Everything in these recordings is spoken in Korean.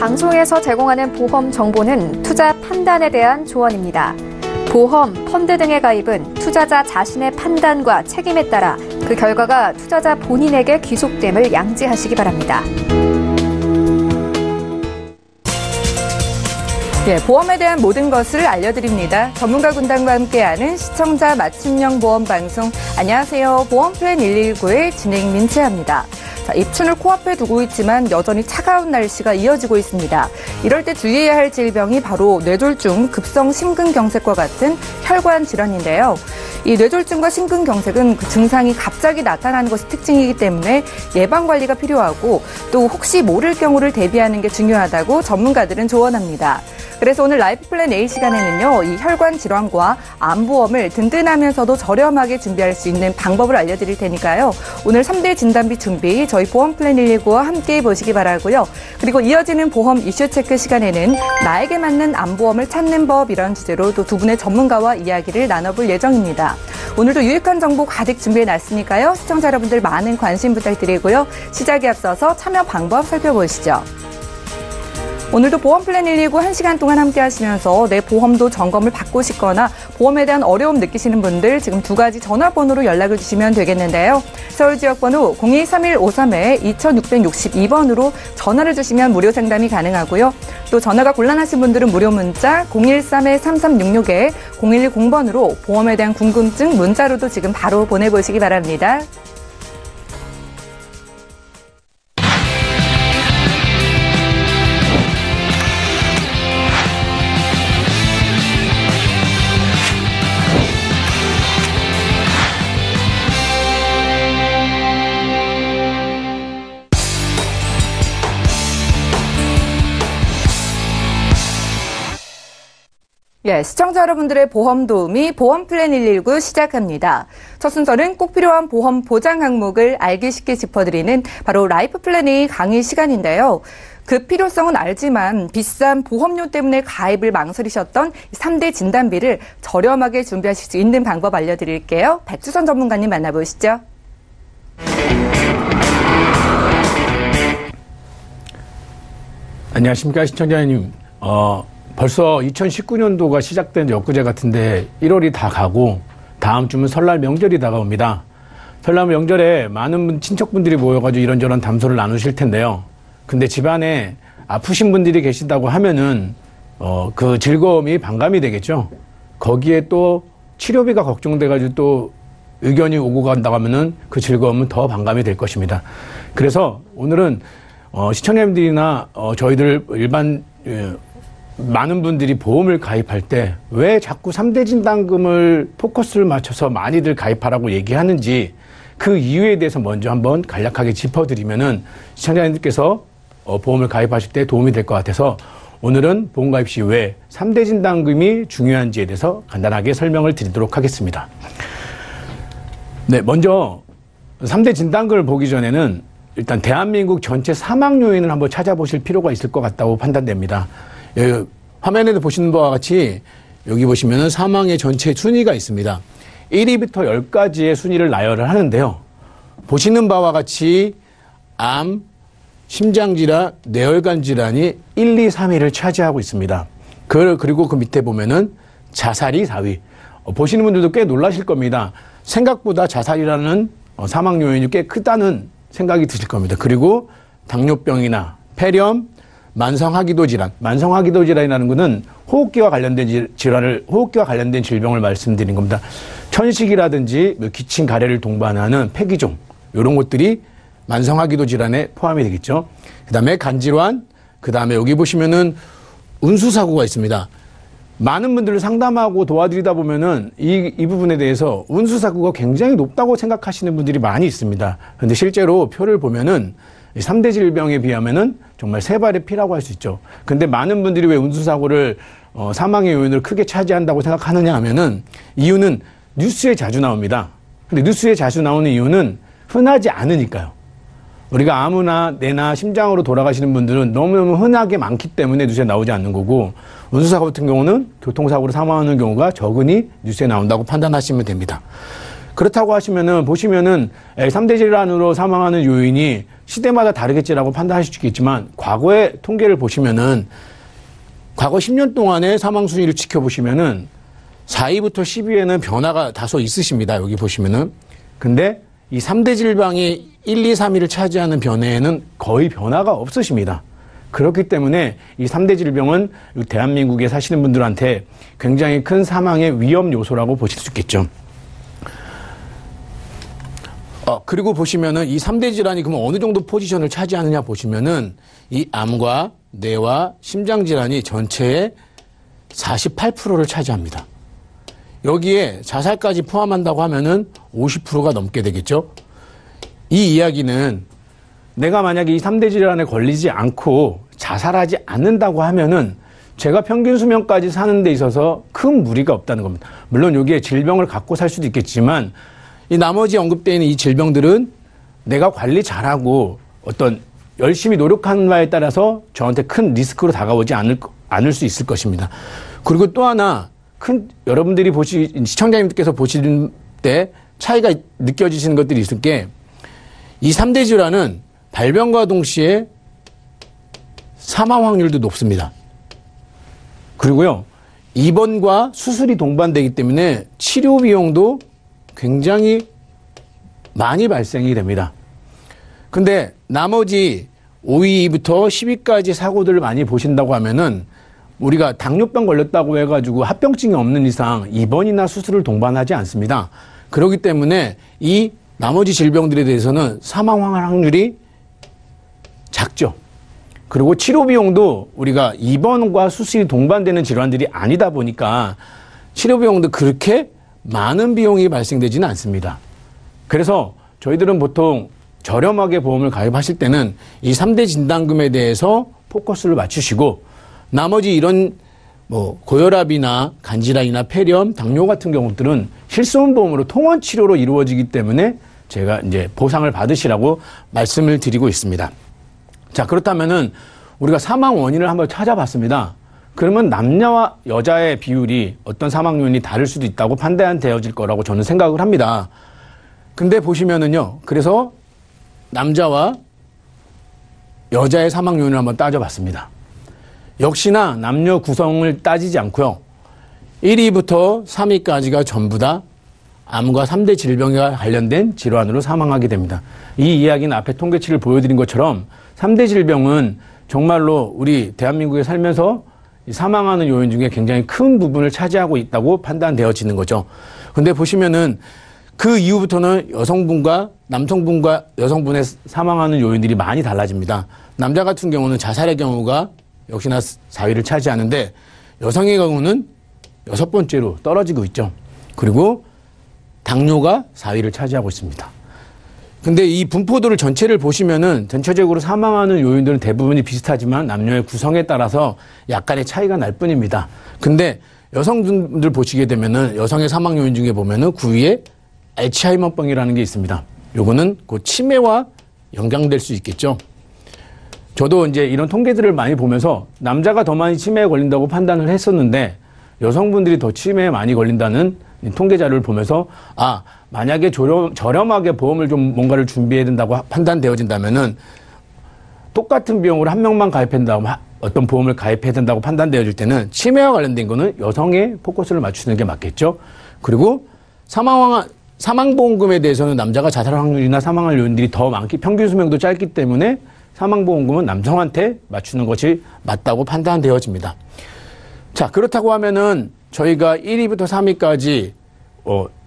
방송에서 제공하는 보험 정보는 투자 판단에 대한 조언입니다. 보험, 펀드 등의 가입은 투자자 자신의 판단과 책임에 따라 그 결과가 투자자 본인에게 귀속됨을 양지하시기 바랍니다. 예, 보험에 대한 모든 것을 알려드립니다. 전문가 군단과 함께하는 시청자 맞춤형 보험 방송. 안녕하세요. 보험플랜 119의 진행 민채합니다. 자, 입춘을 코앞에 두고 있지만 여전히 차가운 날씨가 이어지고 있습니다. 이럴 때 주의해야 할 질병이 바로 뇌졸중, 급성 심근경색과 같은 혈관 질환인데요. 이 뇌졸중과 심근경색은 그 증상이 갑자기 나타나는 것이 특징이기 때문에 예방관리가 필요하고 또 혹시 모를 경우를 대비하는 게 중요하다고 전문가들은 조언합니다. 그래서 오늘 라이프플랜 A 시간에는요, 이 혈관 질환과 암보험을 든든하면서도 저렴하게 준비할 수 있는 방법을 알려드릴 테니까요. 오늘 3대 진단비 준비 저희 보험플랜 119와 함께 보시기 바라고요. 그리고 이어지는 보험 이슈 체크 시간에는 나에게 맞는 암보험을 찾는 법 이런 주제로 또 두 분의 전문가와 이야기를 나눠볼 예정입니다. 오늘도 유익한 정보 가득 준비해놨으니까요. 시청자 여러분들 많은 관심 부탁드리고요. 시작에 앞서서 참여 방법 살펴보시죠. 오늘도 보험플랜 119 1시간 동안 함께 하시면서 내 보험도 점검을 받고 싶거나 보험에 대한 어려움 느끼시는 분들 지금 두 가지 전화번호로 연락을 주시면 되겠는데요. 서울 지역번호 0231-53-2662번으로 전화를 주시면 무료 상담이 가능하고요. 또 전화가 곤란하신 분들은 무료 문자 013-3366에 0110번으로 보험에 대한 궁금증 문자로도 지금 바로 보내보시기 바랍니다. 예, 시청자 여러분들의 보험 도우미 보험플랜 119 시작합니다. 첫 순서는 꼭 필요한 보험 보장 항목을 알기 쉽게 짚어드리는 바로 라이프플랜 A 강의 시간인데요. 그 필요성은 알지만 비싼 보험료 때문에 가입을 망설이셨던 3대 진단비를 저렴하게 준비하실 수 있는 방법 알려드릴게요. 백주선 전문가님 만나보시죠. 안녕하십니까, 시청자님. 벌써 2019년도가 시작된 엊그제 같은데 1월이 다 가고 다음 주면 설날 명절이 다가옵니다. 설날 명절에 많은 친척분들이 모여가지고 이런저런 담소를 나누실 텐데요. 근데 집안에 아프신 분들이 계신다고 하면은 그 즐거움이 반감이 되겠죠. 거기에 또 치료비가 걱정돼가지고 또 의견이 오고 간다고 하면은 그 즐거움은 더 반감이 될 것입니다. 그래서 오늘은 시청자님들이나 저희들 일반 많은 분들이 보험을 가입할 때 왜 자꾸 3대 진단금을 포커스를 맞춰서 많이들 가입하라고 얘기하는지 그 이유에 대해서 먼저 한번 간략하게 짚어드리면은 시청자님들께서 보험을 가입하실 때 도움이 될 것 같아서 오늘은 보험 가입 시 왜 3대 진단금이 중요한지에 대해서 간단하게 설명을 드리도록 하겠습니다. 네, 먼저 3대 진단금을 보기 전에는 일단 대한민국 전체 사망 요인을 한번 찾아보실 필요가 있을 것 같다고 판단됩니다. 화면에도 보시는 바와 같이 여기 보시면은 사망의 전체 순위가 있습니다. 1위부터 10까지의 순위를 나열을 하는데요. 보시는 바와 같이 암, 심장질환, 뇌혈관 질환이 1, 2, 3위를 차지하고 있습니다. 그리고 그 밑에 보면은 자살이 4위. 보시는 분들도 꽤 놀라실 겁니다. 생각보다 자살이라는 사망 요인이 꽤 크다는 생각이 드실 겁니다. 그리고 당뇨병이나 폐렴, 만성하기도 질환. 만성하기도 질환이라는 것은 호흡기와 관련된 질병을 말씀드린 겁니다. 천식이라든지 기침 가래를 동반하는 폐기종 이런 것들이 만성하기도 질환에 포함이 되겠죠. 그다음에 간질환, 그다음에 여기 보시면은 운수사고가 있습니다. 많은 분들을 상담하고 도와드리다 보면은 이 부분에 대해서 운수사고가 굉장히 높다고 생각하시는 분들이 많이 있습니다. 그런데 실제로 표를 보면은 3대 질병에 비하면은 정말 세 발의 피라고 할 수 있죠. 근데 많은 분들이 왜 운수사고를 사망의 요인을 크게 차지한다고 생각하느냐 하면은 이유는 뉴스에 자주 나옵니다. 근데 뉴스에 자주 나오는 이유는 흔하지 않으니까요. 우리가 아무나 뇌나 심장으로 돌아가시는 분들은 너무너무 흔하게 많기 때문에 뉴스에 나오지 않는 거고 운수사고 같은 경우는 교통사고로 사망하는 경우가 적으니 뉴스에 나온다고 판단하시면 됩니다. 그렇다고 하시면은 보시면은 3대 질환으로 사망하는 요인이 시대마다 다르겠지라고 판단하실 수 있겠지만 과거의 통계를 보시면은 과거 10년 동안의 사망 순위를 지켜보시면은 4위부터 10위에는 변화가 다소 있으십니다. 여기 보시면은. 근데 이 3대 질병이 1, 2, 3위를 차지하는 변화에는 거의 변화가 없으십니다. 그렇기 때문에 이 3대 질병은 대한민국에 사시는 분들한테 굉장히 큰 사망의 위험 요소라고 보실 수 있겠죠. 그리고 보시면은 이 3대 질환이 그러면 어느 정도 포지션을 차지하느냐 보시면은 이 암과 뇌와 심장 질환이 전체의 48%를 차지합니다. 여기에 자살까지 포함한다고 하면은 50%가 넘게 되겠죠. 이 이야기는 내가 만약에 이 3대 질환에 걸리지 않고 자살하지 않는다고 하면은 제가 평균 수명까지 사는 데 있어서 큰 무리가 없다는 겁니다. 물론 여기에 질병을 갖고 살 수도 있겠지만 이 나머지 언급되어 있는 이 질병들은 내가 관리 잘하고 어떤 열심히 노력하는 바에 따라서 저한테 큰 리스크로 다가오지 않을 수 있을 것입니다. 그리고 또 하나 여러분들이 시청자님들께서 보시는 때 차이가 느껴지시는 것들이 있을 게 이 3대 질환은 발병과 동시에 사망 확률도 높습니다. 그리고요, 입원과 수술이 동반되기 때문에 치료 비용도 굉장히 많이 발생이 됩니다. 근데 나머지 5위부터 10위까지 사고들을 많이 보신다고 하면은 우리가 당뇨병 걸렸다고 해가지고 합병증이 없는 이상 입원이나 수술을 동반하지 않습니다. 그렇기 때문에 이 나머지 질병들에 대해서는 사망 확률이 작죠. 그리고 치료 비용도 우리가 입원과 수술이 동반되는 질환들이 아니다 보니까 치료 비용도 그렇게 많은 비용이 발생되지는 않습니다. 그래서 저희들은 보통 저렴하게 보험을 가입하실 때는 이 3대 진단금에 대해서 포커스를 맞추시고 나머지 이런 고혈압이나 간질환이나 폐렴, 당뇨 같은 경우들은 실손보험으로 통원 치료로 이루어지기 때문에 제가 이제 보상을 받으시라고 말씀을 드리고 있습니다. 자, 그렇다면은 우리가 사망 원인을 한번 찾아봤습니다. 그러면 남녀와 여자의 비율이 어떤 사망 요인이 다를 수도 있다고 판단되어질 거라고 저는 생각을 합니다. 근데 보시면은요, 그래서 남자와 여자의 사망 요인을 한번 따져봤습니다. 역시나 남녀 구성을 따지지 않고요. 1위부터 3위까지가 전부 다 암과 3대 질병과 관련된 질환으로 사망하게 됩니다. 이 이야기는 앞에 통계치를 보여드린 것처럼 3대 질병은 정말로 우리 대한민국에 살면서 사망하는 요인 중에 굉장히 큰 부분을 차지하고 있다고 판단되어지는 거죠. 근데 보시면은 그 이후부터는 여성분과 남성분과 여성분의 사망하는 요인들이 많이 달라집니다. 남자 같은 경우는 자살의 경우가 역시나 4위를 차지하는데 여성의 경우는 6번째로 떨어지고 있죠. 그리고 당뇨가 4위를 차지하고 있습니다. 근데 이 분포도를 전체를 보시면은 전체적으로 사망하는 요인들은 대부분이 비슷하지만 남녀의 구성에 따라서 약간의 차이가 날 뿐입니다. 근데 여성분들 보시게 되면은 여성의 사망 요인 중에 보면은 9위에 알츠하이머병이라는 게 있습니다. 요거는 그 치매와 연관될 수 있겠죠. 저도 이제 이런 통계들을 많이 보면서 남자가 더 많이 치매에 걸린다고 판단을 했었는데 여성분들이 더 치매에 많이 걸린다는 통계 자료를 보면서 만약에 저렴하게 보험을 좀 뭔가를 준비해야 된다고 판단되어진다면은 똑같은 비용으로 한 명만 가입해야 된다고 어떤 보험을 가입해야 된다고 판단되어질 때는 치매와 관련된 거는 여성의 포커스를 맞추는 게 맞겠죠. 그리고 사망보험금에 대해서는 남자가 자살 확률이나 사망할 요인들이 더 많기, 평균 수명도 짧기 때문에 사망보험금은 남성한테 맞추는 것이 맞다고 판단되어집니다. 자, 그렇다고 하면은 저희가 1위부터 3위까지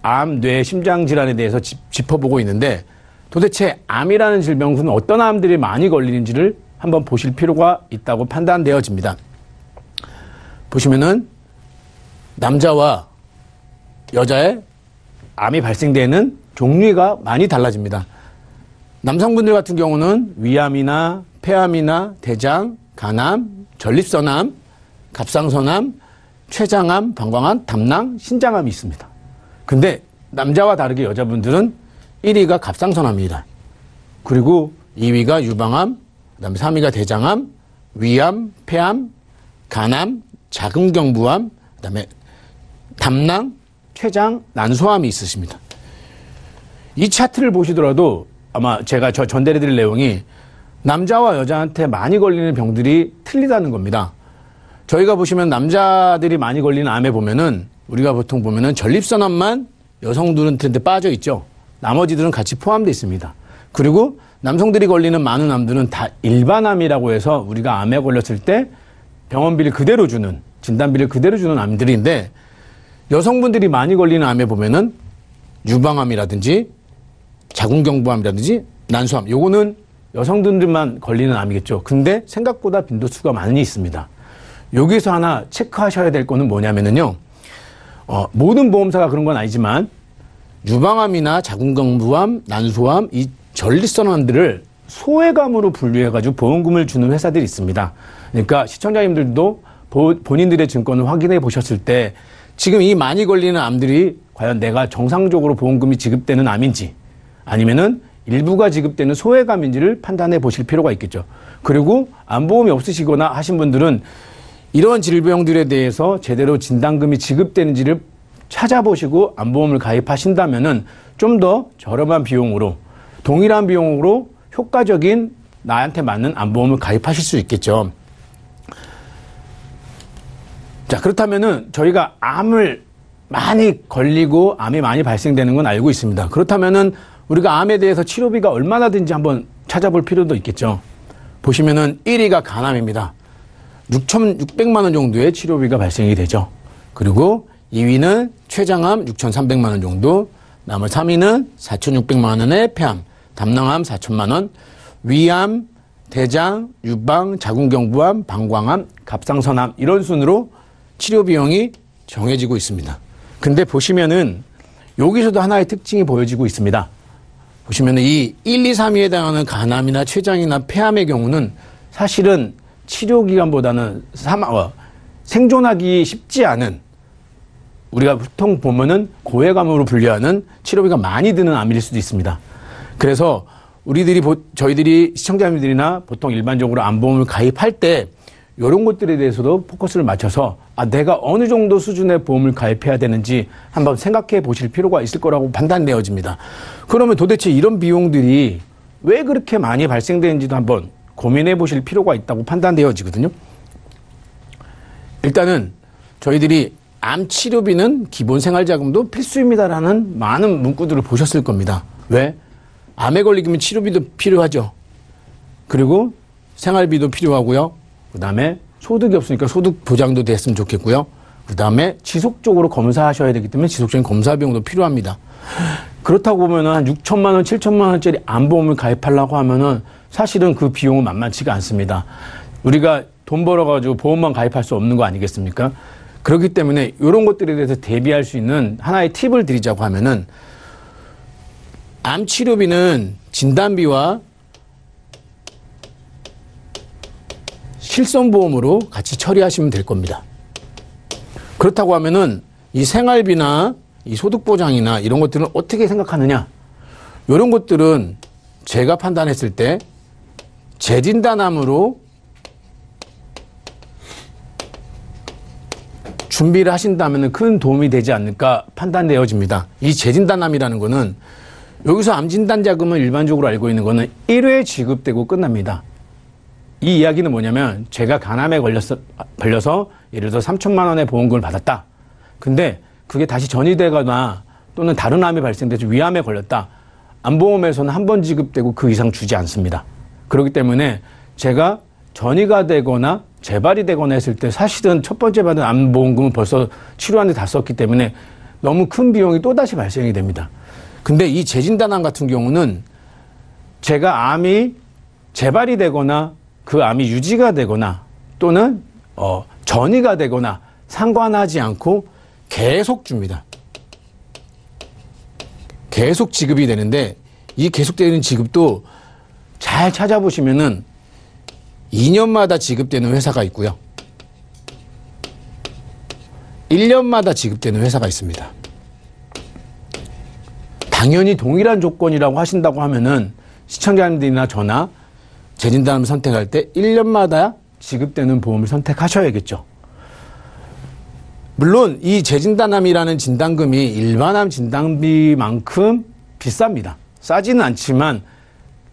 암, 뇌, 심장 질환에 대해서 짚어보고 있는데 도대체 암이라는 질병은 어떤 암들이 많이 걸리는지를 한번 보실 필요가 있다고 판단되어집니다. 보시면은 남자와 여자의 암이 발생되는 종류가 많이 달라집니다. 남성분들 같은 경우는 위암이나 폐암이나 대장, 간암, 전립선암, 갑상선암, 췌장암, 방광암, 담낭, 신장암이 있습니다. 근데 남자와 다르게 여자분들은 1위가 갑상선암입니다. 그리고 2위가 유방암, 그다음에 3위가 대장암, 위암, 폐암, 간암, 자궁경부암, 그다음에 담낭, 췌장, 난소암이 있으십니다. 이 차트를 보시더라도 아마 제가 전달해드릴 내용이 남자와 여자한테 많이 걸리는 병들이 틀리다는 겁니다. 저희가 보시면 남자들이 많이 걸리는 암에 보면은 우리가 보통 보면은 전립선암만 여성들한테 빠져 있죠. 나머지들은 같이 포함되어 있습니다. 그리고 남성들이 걸리는 많은 암들은 다 일반암이라고 해서 우리가 암에 걸렸을 때 병원비를 그대로 주는, 진단비를 그대로 주는 암들인데, 여성분들이 많이 걸리는 암에 보면은 유방암이라든지 자궁경부암이라든지 난소암, 요거는 여성분들만 걸리는 암이겠죠. 근데 생각보다 빈도수가 많이 있습니다. 여기서 하나 체크하셔야 될 거는 뭐냐면은요, 모든 보험사가 그런 건 아니지만 유방암이나 자궁경부암, 난소암, 이 전립선암들을 소외감으로 분류해가지고 보험금을 주는 회사들이 있습니다. 그러니까 시청자님들도 본인들의 증권을 확인해 보셨을 때 지금 이 많이 걸리는 암들이 과연 내가 정상적으로 보험금이 지급되는 암인지 아니면은 일부가 지급되는 소외감인지를 판단해 보실 필요가 있겠죠. 그리고 암보험이 없으시거나 하신 분들은 이런 질병들에 대해서 제대로 진단금이 지급되는지를 찾아보시고 암보험을 가입하신다면은 좀 더 저렴한 비용으로, 동일한 비용으로 효과적인 나한테 맞는 암보험을 가입하실 수 있겠죠. 자, 그렇다면은 저희가 암을 많이 걸리고 암이 많이 발생되는 건 알고 있습니다. 그렇다면은 우리가 암에 대해서 치료비가 얼마나 든지 한번 찾아볼 필요도 있겠죠. 보시면은 1위가 간암입니다. 6,600만 원 정도의 치료비가 발생이 되죠. 그리고 2위는 췌장암 6,300만 원 정도, 나머지 3위는 4,600만 원의 폐암, 담낭암 4,000만 원, 위암, 대장, 유방, 자궁경부암, 방광암, 갑상선암, 이런 순으로 치료 비용이 정해지고 있습니다. 근데 보시면은 여기서도 하나의 특징이 보여지고 있습니다. 보시면은 이 1, 2, 3위에 해당하는 간암이나 췌장이나 폐암의 경우는 사실은 치료 기간보다는 생존하기 쉽지 않은, 우리가 보통 보면은 고해감으로 분류하는 치료비가 많이 드는 암일 수도 있습니다. 그래서 저희들이 시청자님들이나 보통 일반적으로 암보험을 가입할 때 이런 것들에 대해서도 포커스를 맞춰서 내가 어느 정도 수준의 보험을 가입해야 되는지 한번 생각해 보실 필요가 있을 거라고 판단되어집니다. 그러면 도대체 이런 비용들이 왜 그렇게 많이 발생되는지도 한번 고민해 보실 필요가 있다고 판단되어지거든요. 일단은 저희들이 암 치료비는 기본 생활자금도 필수입니다라는 많은 문구들을 보셨을 겁니다. 왜? 암에 걸리면 치료비도 필요하죠. 그리고 생활비도 필요하고요. 그 다음에 소득이 없으니까 소득 보장도 됐으면 좋겠고요. 그 다음에 지속적으로 검사하셔야 되기 때문에 지속적인 검사 비용도 필요합니다. 그렇다고 보면은 한 6천만 원, 7천만 원짜리 암보험을 가입하려고 하면은 사실은 그 비용은 만만치가 않습니다. 우리가 돈 벌어가지고 보험만 가입할 수 없는 거 아니겠습니까? 그렇기 때문에 이런 것들에 대해서 대비할 수 있는 하나의 팁을 드리자고 하면은, 암 치료비는 진단비와 실손보험으로 같이 처리하시면 될 겁니다. 그렇다고 하면은 이 생활비나 이 소득보장이나 이런 것들은 어떻게 생각하느냐? 이런 것들은 제가 판단했을 때 재진단암으로 준비를 하신다면 큰 도움이 되지 않을까 판단되어집니다. 이 재진단암이라는 거는 여기서 암진단 자금을 일반적으로 알고 있는 거는 1회 지급되고 끝납니다. 이 이야기는 뭐냐면 제가 간암에 걸려서 예를 들어 3천만 원의 보험금을 받았다. 근데 그게 다시 전이되거나 또는 다른 암이 발생돼서 위암에 걸렸다. 암보험에서는 한 번 지급되고 그 이상 주지 않습니다. 그렇기 때문에 제가 전이가 되거나 재발이 되거나 했을 때 사실은 첫 번째 받은 암보험금은 벌써 치료하는데 다 썼기 때문에 너무 큰 비용이 또다시 발생이 됩니다. 근데 이 재진단암 같은 경우는 제가 암이 재발이 되거나 그 암이 유지가 되거나 또는 전이가 되거나 상관하지 않고 계속 줍니다. 계속 지급이 되는데 이 계속되는 지급도 잘 찾아보시면은 2년마다 지급되는 회사가 있고요. 1년마다 지급되는 회사가 있습니다. 당연히 동일한 조건이라고 하신다고 하면은 시청자님들이나 저나 재진단암을 선택할 때 1년마다 지급되는 보험을 선택하셔야겠죠. 물론 이 재진단암이라는 진단금이 일반암 진단비만큼 비쌉니다. 싸지는 않지만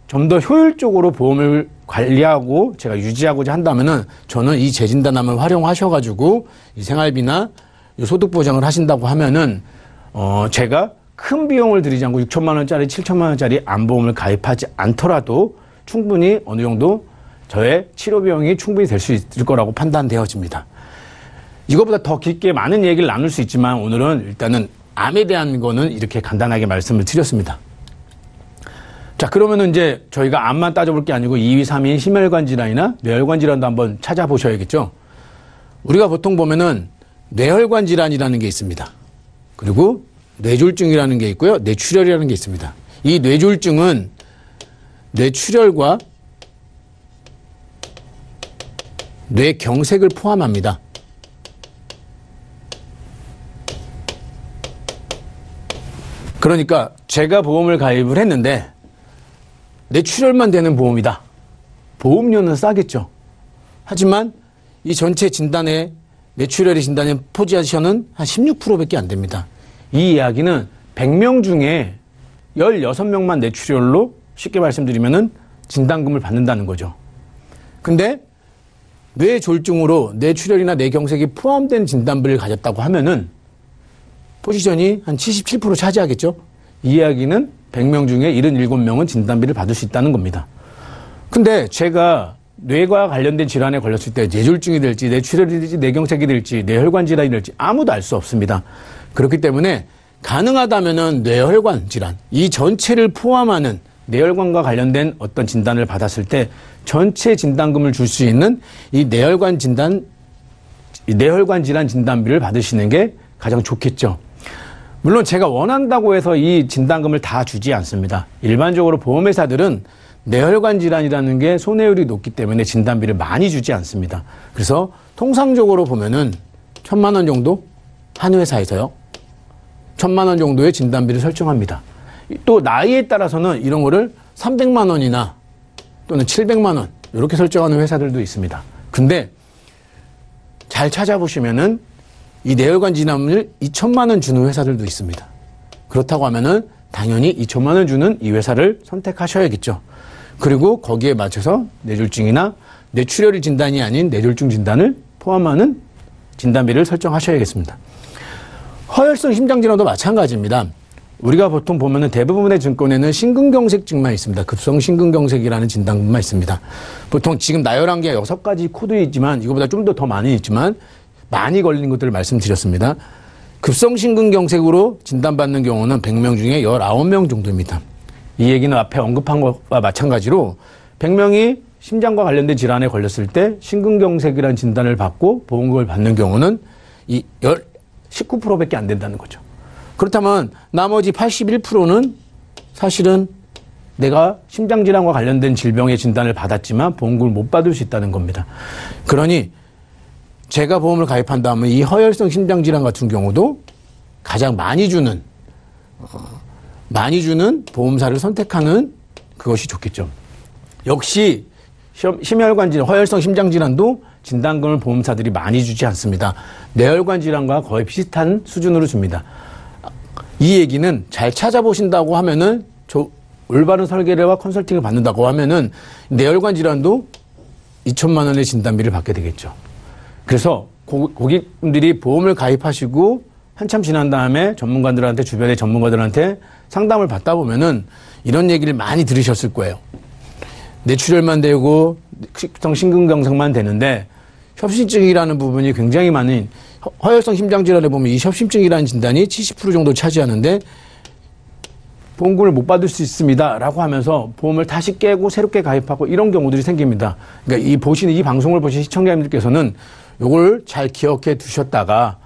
좀 더 효율적으로 보험을 관리하고 제가 유지하고자 한다면은 저는 이 재진단함을 활용하셔가지고 이 생활비나 이 소득 보장을 하신다고 하면은 제가 큰 비용을 들이지 않고 6천만 원짜리, 7천만 원짜리 암보험을 가입하지 않더라도 충분히 어느 정도 저의 치료 비용이 충분히 될 수 있을 거라고 판단되어집니다. 이것보다 더 깊게 많은 얘기를 나눌 수 있지만 오늘은 일단은 암에 대한 거는 이렇게 간단하게 말씀을 드렸습니다. 자, 그러면은 이제 저희가 암만 따져볼 게 아니고 2위, 3위 심혈관 질환이나 뇌혈관 질환도 한번 찾아보셔야겠죠. 우리가 보통 보면은 뇌혈관 질환이라는 게 있습니다. 그리고 뇌졸중이라는 게 있고요. 뇌출혈이라는 게 있습니다. 이 뇌졸중은 뇌출혈과 뇌경색을 포함합니다. 그러니까 제가 보험을 가입을 했는데 뇌출혈만 되는 보험이다. 보험료는 싸겠죠. 하지만 이 전체 진단에 뇌출혈의 진단의 포지션은 한 16%밖에 안 됩니다. 이 이야기는 100명 중에 16명만 뇌출혈로 쉽게 말씀드리면은 진단금을 받는다는 거죠. 근데 뇌졸중으로 뇌출혈이나 뇌경색이 포함된 진단비를 가졌다고 하면은 포지션이 한 77% 차지하겠죠. 이 이야기는 100명 중에 77명은 진단비를 받을 수 있다는 겁니다. 근데 제가 뇌과 관련된 질환에 걸렸을 때 뇌졸중이 될지 뇌출혈이 될지 뇌경색이 될지 뇌혈관 질환이 될지 아무도 알 수 없습니다. 그렇기 때문에 가능하다면은 뇌혈관 질환, 이 전체를 포함하는 뇌혈관과 관련된 어떤 진단을 받았을 때 전체 진단금을 줄 수 있는 이 뇌혈관 질환 진단비를 받으시는 게 가장 좋겠죠. 물론 제가 원한다고 해서 이 진단금을 다 주지 않습니다. 일반적으로 보험회사들은 뇌혈관 질환이라는 게 손해율이 높기 때문에 진단비를 많이 주지 않습니다. 그래서 통상적으로 보면은 1,000만 원 정도 한 회사에서요. 1,000만 원 정도의 진단비를 설정합니다. 또 나이에 따라서는 이런 거를 300만 원이나 또는 700만 원 이렇게 설정하는 회사들도 있습니다. 근데 잘 찾아보시면은 이 뇌혈관 질환을 2천만 원 주는 회사들도 있습니다. 그렇다고 하면은 당연히 2천만 원 주는 이 회사를 선택하셔야겠죠. 그리고 거기에 맞춰서 뇌졸중이나 뇌출혈 진단이 아닌 뇌졸중 진단을 포함하는 진단비를 설정하셔야겠습니다. 허혈성 심장질환도 마찬가지입니다. 우리가 보통 보면은 대부분의 증권에는 심근경색증만 있습니다. 급성 심근경색이라는 진단금만 있습니다. 보통 지금 나열한 게 6가지 코드 있지만 이거보다 좀 더 많이 있지만 많이 걸린 것들을 말씀드렸습니다. 급성 심근경색으로 진단받는 경우는 100명 중에 19명 정도입니다. 이 얘기는 앞에 언급한 것과 마찬가지로 100명이 심장과 관련된 질환에 걸렸을 때 심근경색이라는 진단을 받고 보험금을 받는 경우는 이 19%밖에 안 된다는 거죠. 그렇다면 나머지 81%는 사실은 내가 심장질환과 관련된 질병의 진단을 받았지만 보험금을 못 받을 수 있다는 겁니다. 그러니 제가 보험을 가입한다면 이 허혈성 심장질환 같은 경우도 가장 많이 주는 보험사를 선택하는 그것이 좋겠죠. 역시 심혈관 질환, 허혈성 심장질환도 진단금을 보험사들이 많이 주지 않습니다. 뇌혈관 질환과 거의 비슷한 수준으로 줍니다. 이 얘기는 잘 찾아보신다고 하면은 올바른 설계와 컨설팅을 받는다고 하면은 뇌혈관 질환도 2천만 원의 진단비를 받게 되겠죠. 그래서 고객분들이 보험을 가입하시고 한참 지난 다음에 전문가들한테 주변의 전문가들한테 상담을 받다 보면은 이런 얘기를 많이 들으셨을 거예요. 뇌출혈만 되고 급성 심근경색만 되는데 협심증이라는 부분이 굉장히 많은 허혈성 심장질환에 보면 이 협심증이라는 진단이 70% 정도 차지하는데 보험금을 못 받을 수 있습니다. 라고 하면서 보험을 다시 깨고 새롭게 가입하고 이런 경우들이 생깁니다. 그러니까 이 방송을 보신 시청자님들께서는 요걸 잘 기억해 두셨다가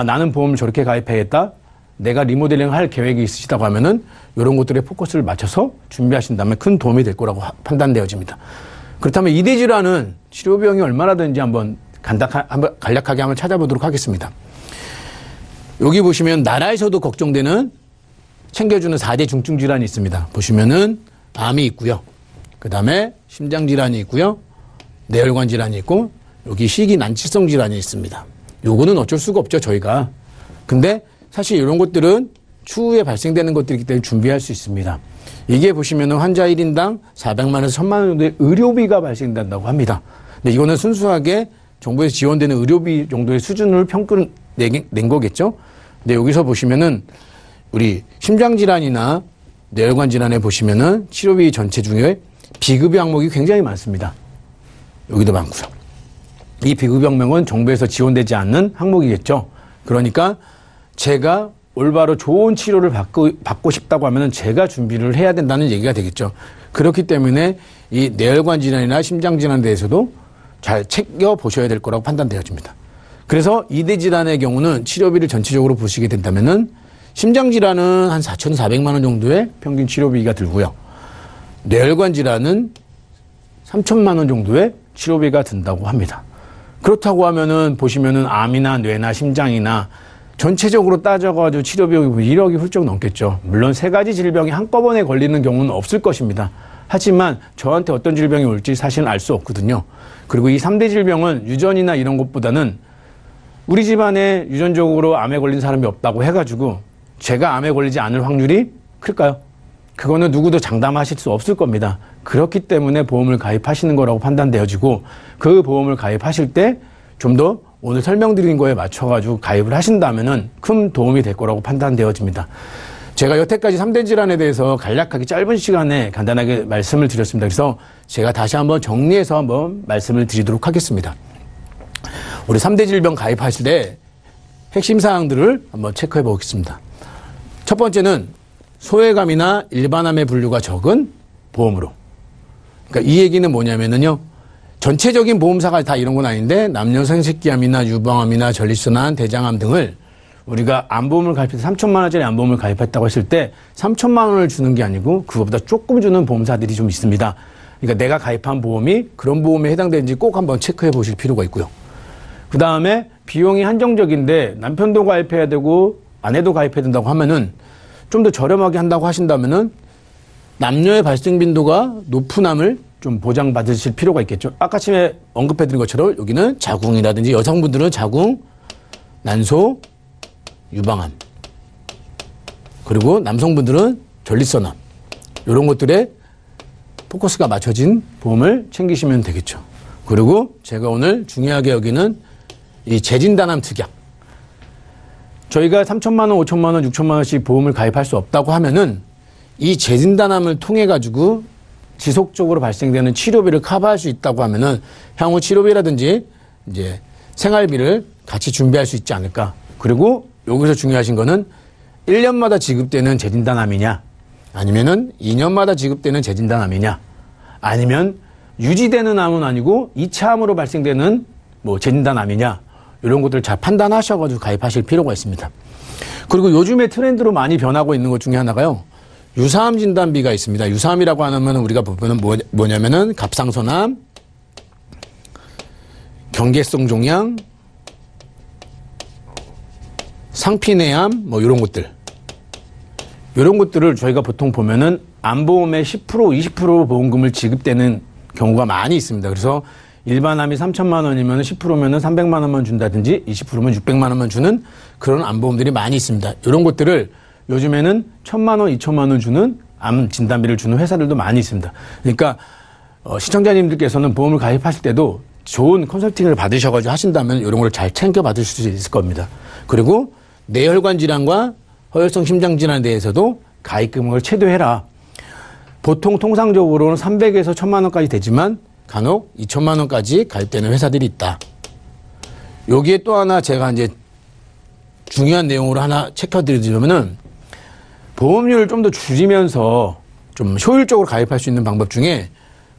나는 보험을 저렇게 가입해야겠다. 내가 리모델링 할 계획이 있으시다고 하면은 이런 것들에 포커스를 맞춰서 준비하신다면 큰 도움이 될 거라고 판단되어집니다. 그렇다면 이 뇌질환은 치료 비용이 얼마나 되는지 한번 간략하게 한번 찾아보도록 하겠습니다. 여기 보시면 나라에서도 걱정되는 챙겨주는 4대 중증 질환이 있습니다. 보시면은 암이 있고요. 그 다음에 심장 질환이 있고요. 뇌혈관 질환이 있고 여기 희귀 난치성 질환이 있습니다. 요거는 어쩔 수가 없죠, 저희가. 근데 사실 이런 것들은 추후에 발생되는 것들이기 때문에 준비할 수 있습니다. 이게 보시면은 환자 1인당 400만 원에서 1000만 원 정도의 의료비가 발생된다고 합니다. 근데 이거는 순수하게 정부에서 지원되는 의료비 정도의 수준을 평균 낸 거겠죠. 근데 여기서 보시면은 우리 심장질환이나 뇌혈관 질환에 보시면은 치료비 전체 중에 비급여 항목이 굉장히 많습니다. 여기도 많고요. 이 비급여 항목은 정부에서 지원되지 않는 항목이겠죠. 그러니까 제가 올바로 좋은 치료를 받고 싶다고 하면은 제가 준비를 해야 된다는 얘기가 되겠죠. 그렇기 때문에 이 뇌혈관 질환이나 심장 질환에 대해서도 잘 챙겨 보셔야 될 거라고 판단되어집니다. 그래서 이대 질환의 경우는 치료비를 전체적으로 보시게 된다면은 심장 질환은 한 4,400만 원 정도의 평균 치료비가 들고요. 뇌혈관 질환은 3,000만 원 정도의 치료비가 든다고 합니다. 그렇다고 하면은 보시면은 암이나 뇌나 심장이나 전체적으로 따져가지고 치료비용이 1억이 훌쩍 넘겠죠. 물론 세 가지 질병이 한꺼번에 걸리는 경우는 없을 것입니다. 하지만 저한테 어떤 질병이 올지 사실은 알 수 없거든요. 그리고 이 3대 질병은 유전이나 이런 것보다는 우리 집안에 유전적으로 암에 걸린 사람이 없다고 해가지고 제가 암에 걸리지 않을 확률이 클까요? 그거는 누구도 장담하실 수 없을 겁니다. 그렇기 때문에 보험을 가입하시는 거라고 판단되어지고 그 보험을 가입하실 때 좀 더 오늘 설명드린 거에 맞춰가지고 가입을 하신다면은 큰 도움이 될 거라고 판단되어집니다. 제가 여태까지 3대 질환에 대해서 간략하게 짧은 시간에 간단하게 말씀을 드렸습니다. 그래서 제가 다시 한번 정리해서 한번 말씀을 드리도록 하겠습니다. 우리 3대 질병 가입하실 때 핵심 사항들을 한번 체크해 보겠습니다. 첫 번째는 소외감이나 일반암의 분류가 적은 보험으로. 그러니까 이 얘기는 뭐냐면은요. 전체적인 보험사가 다 이런 건 아닌데 남녀 생식기암이나 유방암이나 전립선암, 대장암 등을 우리가 암보험을 가입해서 3천만 원짜리 암보험을 가입했다고 했을 때 3천만 원을 주는 게 아니고 그것보다 조금 주는 보험사들이 좀 있습니다. 그러니까 내가 가입한 보험이 그런 보험에 해당되는지 꼭 한번 체크해 보실 필요가 있고요. 그 다음에 비용이 한정적인데 남편도 가입해야 되고 아내도 가입해야 된다고 하면은 좀 더 저렴하게 한다고 하신다면은 남녀의 발생 빈도가 높은 암을 좀 보장받으실 필요가 있겠죠. 아까 아침에 언급해드린 것처럼 여기는 자궁이라든지 여성분들은 자궁, 난소, 유방암 그리고 남성분들은 전립선암 이런 것들에 포커스가 맞춰진 보험을 챙기시면 되겠죠. 그리고 제가 오늘 중요하게 여기는 이 재진단암 특약 저희가 3천만 원, 5천만 원, 6천만 원씩 보험을 가입할 수 없다고 하면은 이 재진단암을 통해 가지고 지속적으로 발생되는 치료비를 커버할 수 있다고 하면은 향후 치료비라든지 이제 생활비를 같이 준비할 수 있지 않을까. 그리고 여기서 중요하신 거는 1년마다 지급되는 재진단암이냐 아니면은 2년마다 지급되는 재진단암이냐 아니면 유지되는 암은 아니고 2차 암으로 발생되는 뭐 재진단암이냐 이런 것들을 잘 판단하셔가지고 가입하실 필요가 있습니다. 그리고 요즘에 트렌드로 많이 변하고 있는 것 중에 하나가요. 유사암 진단비가 있습니다. 유사암이라고 하면 우리가 보면 뭐냐면은 갑상선암, 경계성 종양, 상피내암 뭐 이런 것들. 이런 것들을 저희가 보통 보면은 암보험의 10%, 20% 보험금을 지급되는 경우가 많이 있습니다. 그래서 일반 암이 3천만 원이면 10%면은 300만 원만 준다든지 20%면 600만 원만 주는 그런 암보험들이 많이 있습니다. 이런 것들을 요즘에는 1,000만 원, 2천만 원 주는 암 진단비를 주는 회사들도 많이 있습니다. 그러니까 시청자님들께서는 보험을 가입하실 때도 좋은 컨설팅을 받으셔가지고 하신다면 이런 걸 잘 챙겨 받으실 수 있을 겁니다. 그리고 뇌혈관 질환과 허혈성 심장 질환에 대해서도 가입 금액을 최대해라. 보통 통상적으로는 300에서 1,000만 원까지 되지만 간혹 2천만 원까지 가입되는 회사들이 있다. 여기에 또 하나 제가 이제 중요한 내용으로 하나 체크드리자면은 보험료를 좀 더 줄이면서 좀 효율적으로 가입할 수 있는 방법 중에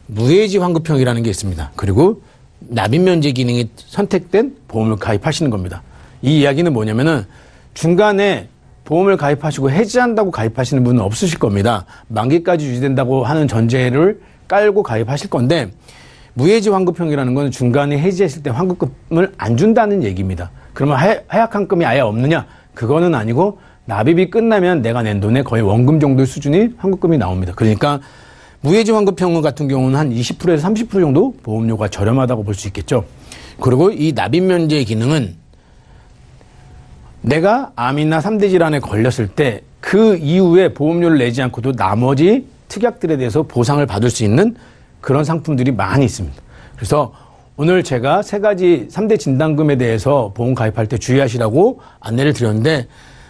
무해지 환급형이라는 게 있습니다. 그리고 납입 면제 기능이 선택된 보험을 가입하시는 겁니다. 이 이야기는 뭐냐면은 중간에 보험을 가입하시고 해지한다고 가입하시는 분은 없으실 겁니다. 만기까지 유지된다고 하는 전제를 깔고 가입하실 건데 무해지 환급형이라는 건 중간에 해지했을 때 환급금을 안 준다는 얘기입니다. 그러면 하약 환급이 아예 없느냐? 그거는 아니고 납입이 끝나면 내가 낸 돈의 거의 원금 정도의 수준이 환급금이 나옵니다. 그러니까 무해지 환급형 같은 경우는 한 20%에서 30% 정도 보험료가 저렴하다고 볼 수 있겠죠. 그리고 이 납입 면제 기능은 내가 암이나 3대 질환에 걸렸을 때 그 이후에 보험료를 내지 않고도 나머지 특약들에 대해서 보상을 받을 수 있는 그런 상품들이 많이 있습니다. 그래서 오늘 제가 3대 진단금에 대해서 보험 가입할 때 주의하시라고 안내를 드렸는데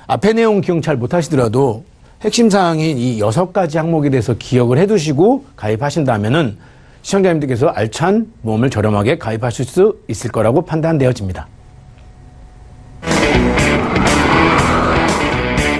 앞에 내용 기억 잘 못하시더라도 핵심 사항인 이 6가지 항목에 대해서 기억을 해두시고 가입하신다면은 시청자님들께서 알찬 보험을 저렴하게 가입하실 수 있을 거라고 판단되어집니다.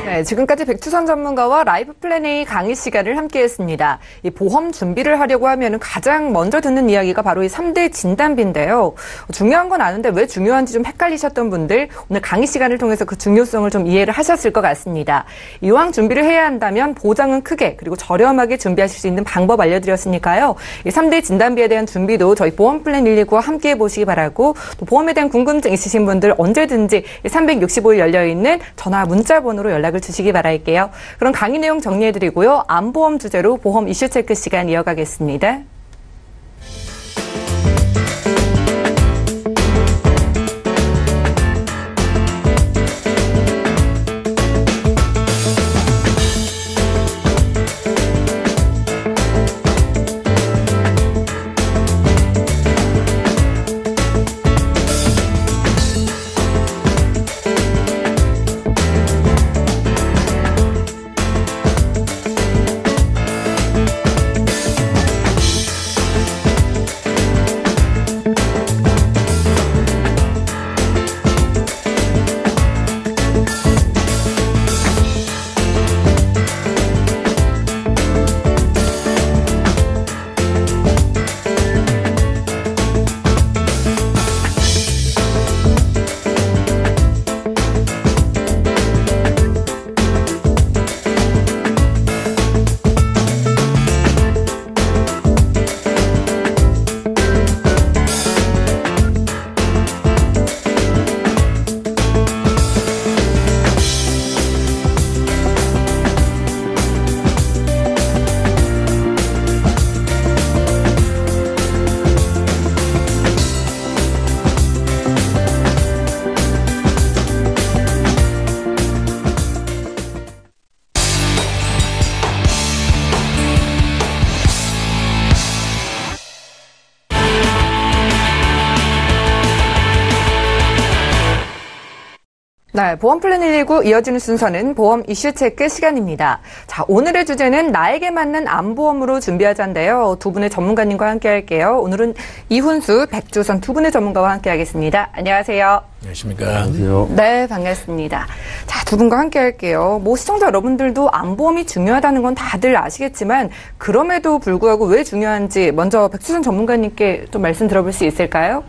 네, 지금까지 백투선 전문가와 라이프 플랜 A 강의 시간을 함께했습니다. 이 보험 준비를 하려고 하면 가장 먼저 듣는 이야기가 바로 이 3대 진단비인데요. 중요한 건 아는데 왜 중요한지 좀 헷갈리셨던 분들 오늘 강의 시간을 통해서 그 중요성을 좀 이해를 하셨을 것 같습니다. 이왕 준비를 해야 한다면 보장은 크게 그리고 저렴하게 준비하실 수 있는 방법 알려드렸으니까요. 이 3대 진단비에 대한 준비도 저희 보험 플랜 119와 함께해 보시기 바라고 또 보험에 대한 궁금증 있으신 분들 언제든지 365일 열려있는 전화 문자 번호로 연락을 주시기 바랄게요. 그럼 강의 내용 정리해드리고요. 암보험 주제로 보험 이슈 체크 시간 이어가겠습니다. 네, 보험 플랜 119 이어지는 순서는 보험 이슈 체크 시간입니다. 자, 오늘의 주제는 나에게 맞는 암보험으로 준비하자인데요. 두 분의 전문가님과 함께 할게요. 오늘은 이훈수, 백두선 두 분의 전문가와 함께 하겠습니다. 안녕하세요. 안녕하십니까. 안녕하세요. 네, 반갑습니다. 자, 두 분과 함께 할게요. 시청자 여러분들도 암보험이 중요하다는 건 다들 아시겠지만 그럼에도 불구하고 왜 중요한지 먼저 백두선 전문가님께 좀 말씀 들어볼 수 있을까요?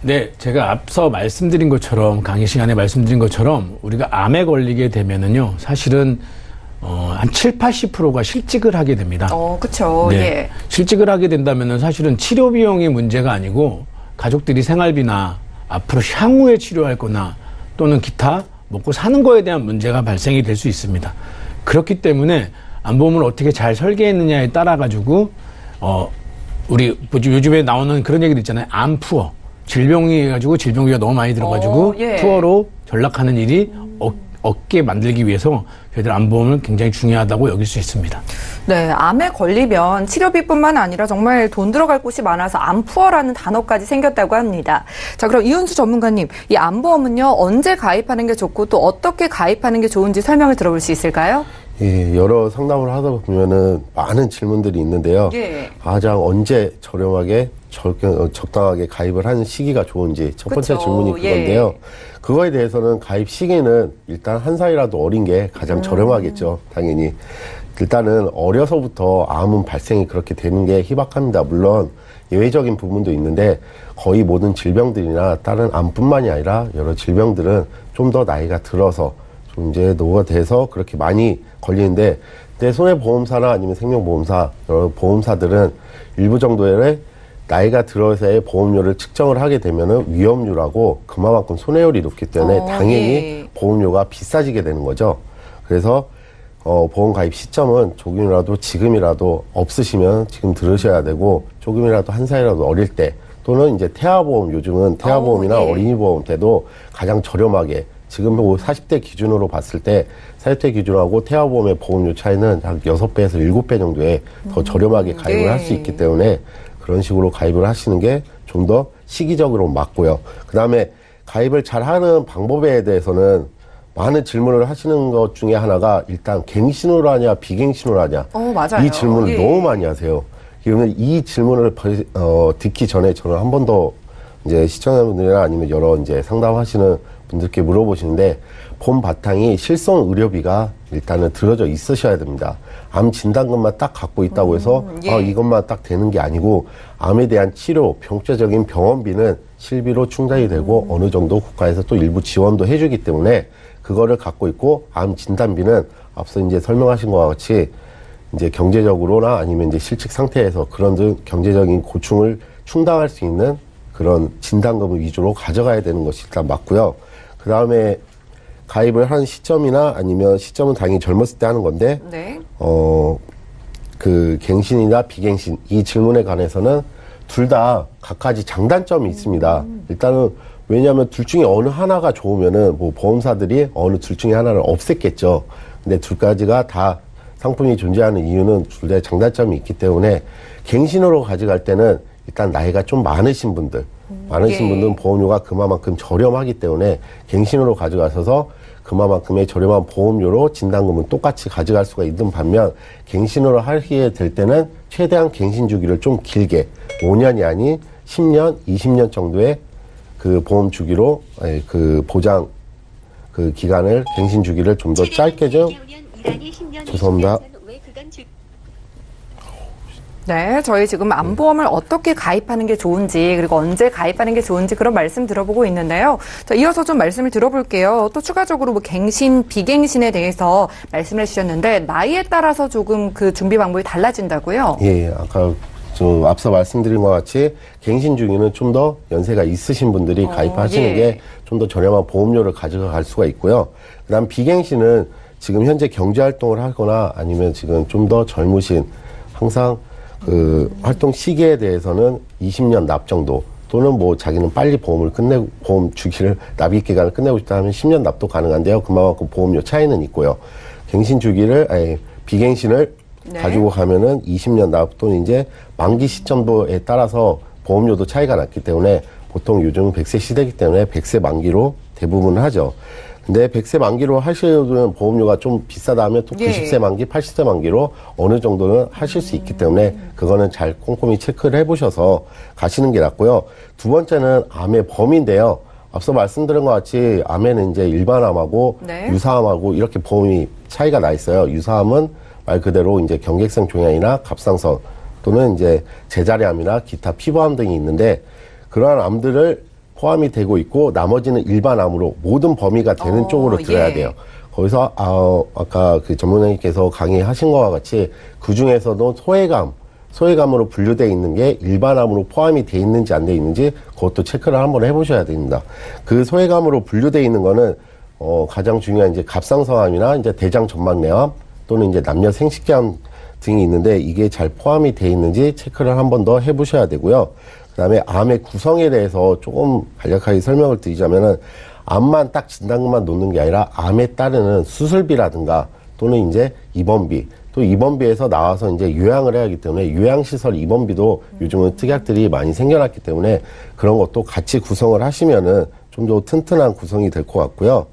네, 제가 앞서 말씀드린 것처럼 강의 시간에 말씀드린 것처럼 우리가 암에 걸리게 되면은요, 사실은 한 7, 80%가 실직을 하게 됩니다. 그렇죠. 네, 예. 실직을 하게 된다면은 사실은 치료 비용이 문제가 아니고 가족들이 생활비나 앞으로 향후에 치료할 거나 또는 기타 먹고 사는 거에 대한 문제가 발생이 될 수 있습니다. 그렇기 때문에 암보험을 어떻게 잘 설계했느냐에 따라 가지고 우리 요즘에 나오는 그런 얘기도 있잖아요. 암푸어. 질병이 해가지고 질병비가 너무 많이 들어가지고 예. 투어로 전락하는 일이 없게 만들기 위해서 저희들 암보험은 굉장히 중요하다고 여길 수 있습니다. 네, 암에 걸리면 치료비뿐만 아니라 정말 돈 들어갈 곳이 많아서 암푸어라는 단어까지 생겼다고 합니다. 자, 그럼 이훈수 전문가님, 이 암보험은요 언제 가입하는 게 좋고 또 어떻게 가입하는 게 좋은지 설명을 들어볼 수 있을까요? 예, 여러 상담을 하다 보면은 많은 질문들이 있는데요. 예. 가장 언제 저렴하게 적당하게 가입을 하는 시기가 좋은지 첫 번째 그쵸, 질문이 그건데요. 그거에 대해서는 가입 시기는 일단 한 살이라도 어린 게 가장 저렴하겠죠. 당연히. 일단은 어려서부터 암은 발생이 그렇게 되는 게 희박합니다. 물론 예외적인 부분도 있는데 거의 모든 질병들이나 다른 암뿐만이 아니라 여러 질병들은 좀 더 나이가 들어서 좀 이제 노후가 돼서 그렇게 많이 걸리는데, 내 손해보험사나 아니면 생명보험사, 여러 보험사들은 일부 정도의 나이가 들어서의 보험료를 측정을 하게 되면은 위험률하고 그만큼 손해율이 높기 때문에 당연히 예. 보험료가 비싸지게 되는 거죠. 그래서 보험 가입 시점은 조금이라도 지금이라도 없으시면 지금 들으셔야 되고, 조금이라도 한 살이라도 어릴 때, 또는 이제 태아보험, 요즘은 태아보험이나 예. 어린이보험 때도 가장 저렴하게 지금 뭐 40대 기준으로 봤을 때 40대 기준하고 태아보험의 보험료 차이는 한 6배에서 7배 정도의 더 저렴하게 가입을 네. 할 수 있기 때문에 그런 식으로 가입을 하시는 게 좀 더 시기적으로 맞고요. 그 다음에 가입을 잘 하는 방법에 대해서는 많은 질문을 하시는 것 중에 하나가 일단 갱신으로 하냐 비갱신으로 하냐 맞아요. 이 질문을 예. 너무 많이 하세요. 그러면 이 질문을 듣기 전에 저는 한 번 더 이제 시청자분들이나 아니면 여러 이제 상담하시는 분들께 물어보시는데 본 바탕이 실손 의료비가 일단은 들어져 있으셔야 됩니다. 암 진단금만 딱 갖고 있다고 해서 예. 이것만 딱 되는 게 아니고 암에 대한 치료, 병적인 병원비는 실비로 충당이 되고 어느 정도 국가에서 또 일부 지원도 해주기 때문에 그거를 갖고 있고 암 진단비는 앞서 이제 설명하신 것과 같이 이제 경제적으로나 아니면 이제 실직 상태에서 그런 등 경제적인 고충을 충당할 수 있는 그런 진단금을 위주로 가져가야 되는 것이 일단 맞고요. 그 다음에 가입을 한 시점이나 아니면 시점은 당연히 젊었을 때 하는 건데, 네. 그 갱신이나 비갱신 이 질문에 관해서는 둘 다 각가지 장단점이 있습니다. 일단은 왜냐하면 둘 중에 어느 하나가 좋으면은 뭐 보험사들이 어느 둘 중에 하나를 없앴겠죠. 근데 둘 가지가 다 상품이 존재하는 이유는 둘 다 장단점이 있기 때문에 갱신으로 가져갈 때는 일단 나이가 좀 많으신 분들, 많으신 분들은 보험료가 그만큼 저렴하기 때문에 갱신으로 가져가셔서 그만큼의 저렴한 보험료로 진단금은 똑같이 가져갈 수가 있는 반면 갱신으로 하게 될 때는 최대한 갱신 주기를 좀 길게 5년이 아닌 10년, 20년 정도의 그 보험 주기로 그 보장 그 기간을 갱신 주기를 좀 더 짧게 좀 죄송합니다. 네, 저희 지금 암보험을 어떻게 가입하는 게 좋은지 그리고 언제 가입하는 게 좋은지 그런 말씀 들어보고 있는데요. 자, 이어서 좀 말씀을 들어볼게요. 또 추가적으로 뭐 갱신, 비갱신에 대해서 말씀을 해주셨는데 나이에 따라서 조금 그 준비 방법이 달라진다고요? 예, 아까 저 앞서 말씀드린 것 같이 갱신 중에는 좀 더 연세가 있으신 분들이 가입하시는 예. 게 좀 더 저렴한 보험료를 가져갈 수가 있고요. 그다음 비갱신은 지금 현재 경제 활동을 하거나 아니면 지금 좀 더 젊으신 항상 그 활동 시기에 대해서는 20년 납 정도 또는 뭐 자기는 빨리 보험을 끝내고 보험 주기를 납입 기간을 끝내고 싶다 하면 10년 납도 가능한데요. 그만큼 보험료 차이는 있고요. 갱신 주기를 비갱신을 네. 가지고 가면은 20년 납 또는 이제 만기 시점도에 따라서 보험료도 차이가 났기 때문에 보통 요즘은 100세 시대이기 때문에 100세 만기로 대부분 하죠. 근데 100세 만기로 하시려면 보험료가 좀 비싸다 하면 또 예. 90세 만기, 80세 만기로 어느 정도는 하실 수 있기 때문에 그거는 잘 꼼꼼히 체크를 해보셔서 가시는 게 낫고요. 두 번째는 암의 범위인데요. 앞서 말씀드린 것 같이 암에는 이제 일반암하고 네. 유사암하고 이렇게 보험이 차이가 나 있어요. 유사암은 말 그대로 이제 경객성 종양이나 갑상선 또는 이제 제자리암이나 기타 피부암 등이 있는데 그러한 암들을 포함이 되고 있고 나머지는 일반암으로 모든 범위가 되는 쪽으로 들어야 예. 돼요. 거기서 아까 그 전문의님께서 강의하신 것과 같이 그 중에서도 소외감으로 분류되어 있는 게 일반암으로 포함이 돼 있는지 안 돼 있는지 그것도 체크를 한번 해보셔야 됩니다. 그 소외감으로 분류되어 있는 거는 가장 중요한 이제 갑상선암이나 이제 대장 전막내암 또는 이제 남녀 생식기암 등이 있는데 이게 잘 포함이 돼 있는지 체크를 한 번 더 해보셔야 되고요. 그다음에 암의 구성에 대해서 조금 간략하게 설명을 드리자면은 암만 딱 진단금만 놓는 게 아니라 암에 따르는 수술비라든가 또는 이제 입원비 또 입원비에서 나와서 이제 요양을 해야 하기 때문에 요양시설 입원비도 요즘은 특약들이 많이 생겨났기 때문에 그런 것도 같이 구성을 하시면은 좀 더 튼튼한 구성이 될 것 같고요.